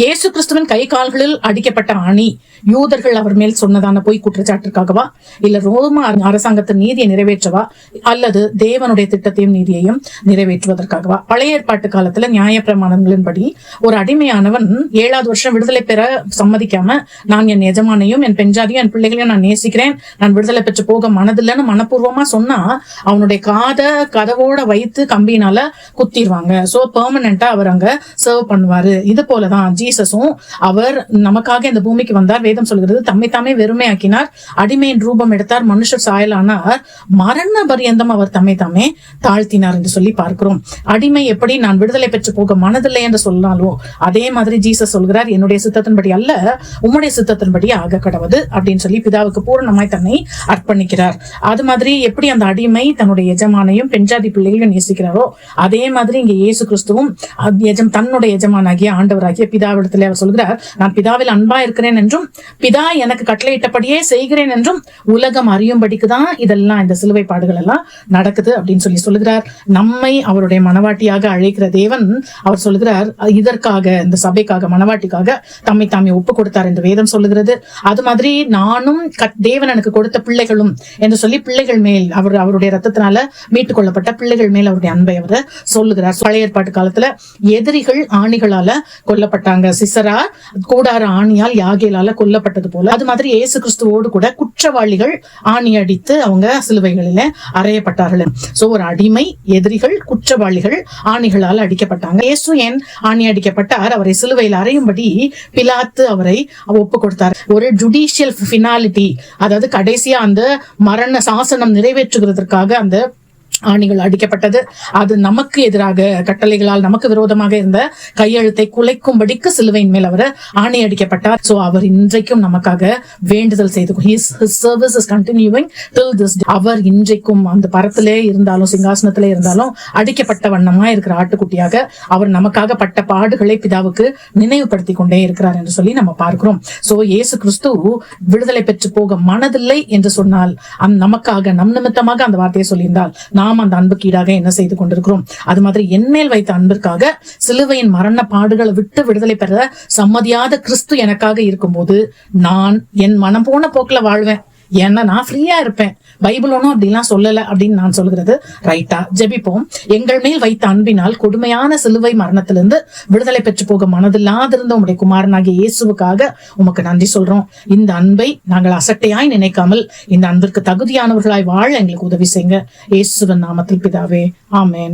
இயேசு கிறிஸ்துவின் கை கால்களில் அடிக்கப்பட்ட அணி யூதர்கள் அவர் மேல் சொன்னதான பொய் குற்றச்சாட்டிற்காகவா, இல்ல ரோம அரசாங்கத்தின் நீதியை நிறைவேற்றவா, அல்லது தேவனுடைய திட்டத்தையும் நீதியையும் நிறைவேற்றுவதற்காகவா? பழைய ஏற்பாட்டு காலத்துல நியாய பிரமாணங்களின்படி ஒரு அடிமையானவன் 7வது வருஷம் விடுதலை பெற சம்மதிக்காம, நான் என் எஜமானையும் என் பெஞ்சாதியும் என் பிள்ளைகளையும் நான் நேசிக்கிறேன், நான் விடுதலை பெற்று போக மனதில்லைன்னு மனப்பூர்வமா சொன்னா அவனுடைய கதவோட வைத்து கம்பியினால குத்திடுவாங்க. சோ பெர்மனண்டா அவர் அங்க சர்வ் பண்ணுவாரு. இது போலதான் ஜீசஸும் அவர் நமக்காக இந்த பூமிக்கு வந்தார். வேதம் சொல்கிறது, தம்மை தாமே வெறுமையாக்கினார், அடிமையின் ரூபம் எடுத்தார், மனுஷர் சாயலானார், மரண பரியந்தம் அவர் தம்மை தாமே தாழ்த்தினார் என்று சொல்லி பார்க்கிறோம். அடிமை எப்படி நான் விடுதலை பெற்று போக மனதில்லை என்று சொன்னாலும் அதே மாதிரி ஜீசஸ் சொல்கிறார், என்னுடைய சித்தத்தின்படி அல்ல உம்முடைய சித்தத்தின்படி ஆக கடவுது அப்படின்னு சொல்லி பிதாவுக்கு பூரணமாய் தன்னை அர்ப்பணிக்கிறார். அது மாதிரி எப்படி அந்த அடிமை தன்னுடைய எஜமானையும் பெண்ஜாதி பிள்ளைகளையும் நேசிக்கிறாரோ அதே மாதிரி இங்க இயேசு கிறிஸ்துவும் தன்னுடைய எஜமானாகிய ஆண்டவராகிய பிதாவிடத்திலே அவர் சொல்கிறார், நான் பிதாவில் அன்பா இருக்கிறேன் என்றும் பிதா எனக்கு கட்டளையிட்டபடியே செய்கிறேன் என்றும் உலகம் அறியும்படிக்குதான் இதெல்லாம் இந்த சிலுவை பாடுகள் எல்லாம் நடக்குது அப்படின்னு சொல்லி சொல்லுகிறார். நம்மை அவருடைய மனவாட்டியாக அழைக்கிற தேவன் அவர் சொல்லுகிறார், இதற்காக இந்த சபைக்காக மனவாட்டிக்காக தம்மை தாமே ஒப்பு கொடுத்தார் என்று வேதம் சொல்லுகிறது. அது மாதிரி நானும் தேவன் எனக்கு கொடுத்த பிள்ளைகளும் என்று சொல்லி பிள்ளைகள் மேல் அவருடைய ரத்தத்தினால மீட்டுக் கொள்ளப்பட்ட பிள்ளைகள் மேல் அவருடைய அன்பை அவர் சொல்லுகிறார். பழைய ஏற்பாட்டு காலத்துல எதிரிகள் ஆணிகளால கொல்லப்பட்டாங்க. சிசரா கூடார ஆணியால் யாகேலால கொல்லப்பட்டது போல அது மாதிரி இயேசு கிறிஸ்துவோடு கூட குற்றவாளிகள் ஆணி அடித்து அவங்க சிலுவைகளில அறையப்பட்டார்கள். சோ ஒரு அடிமை, எதிரிகள், குற்றவாளிகள் ஆணிகளால் அடிக்கப்பட்டாங்க. இயேசு ஏன் ஆணி அடிக்கப்பட்டார்? அவரை சிலுவையில் அறையும்படி பிலாத்து அவரை ஒப்பு கொடுத்தார். ஒரு ஜுடிஷியல் ஃபினாலிட்டி, அதாவது கடைசியா அந்த மரண சாசனம் நிறைவேற்றுகிறதற்காக அந்த ஆணிகள் அடிக்கப்பட்டது. அது நமக்கு எதிராக கட்டளைகளால் நமக்கு விரோதமாக இருந்த கையெழுத்தை குலைக்கும்படிக்கு சிலுவையின் மேல் அவர் ஆணி அடிக்கப்பட்டார். சோ அவர் இன்றைக்கும் நமக்காக வேண்டுதல் செய்து his service is continuing till this day. அவர் இன்றைக்கும் அந்த பரத்திலே இருந்தாலும் சிங்காசனத்திலே இருந்தாலும் அடிக்கப்பட்ட வண்ணமா இருக்கிற ஆட்டுக்குட்டியாக அவர் நமக்காக பட்ட பாடுகளை பிதாவுக்கு நினைவுபடுத்தி கொண்டே இருக்கிறார் என்று சொல்லி நம்ம பார்க்கிறோம். சோ இயேசு கிறிஸ்து விடுதலை பெற்று போக மனதில்லை என்று சொன்னால் நமக்காக நம் நிமித்தமாக அந்த வார்த்தையை சொல்லியிருந்தால் நாம் அந்த அன்புக்கு ஈடாக என்ன செய்து கொண்டிருக்கிறோம்? அது மாதிரி என்மேல் வைத்த அன்பிற்காக சிலுவையின் மரண பாடுகளை விட்டு விடுதலை பெற சம்மதியாத கிறிஸ்து எனக்காக இருக்கும்போது நான் என் மனம் போன போக்குல வாழ்வேன். ஏன்னா நான் ஃப்ரீயா இருப்பேன். பைபிள் ஒன்னும் அப்படிலாம் சொல்லல அப்படின்னு நான் சொல்கிறது ரைட்டா? ஜெபிப்போம். எங்கள் மேல் வைத்த அன்பினால் கொடுமையான சிலுவை மரணத்திலிருந்து விடுதலை பெற்று போக மனதில்லாதிருந்த உம்முடைய குமாரனாகிய இயேசுவுக்காக உமக்கு நன்றி சொல்றோம். இந்த அன்பை நாங்கள் அசட்டையாய் நினைக்காமல் இந்த அன்பிற்கு தகுதியானவர்களாய் வாழ எங்களுக்கு உதவி செய்யுங்க. இயேசுவின் நாமத்தில் பிதாவே, ஆமென்.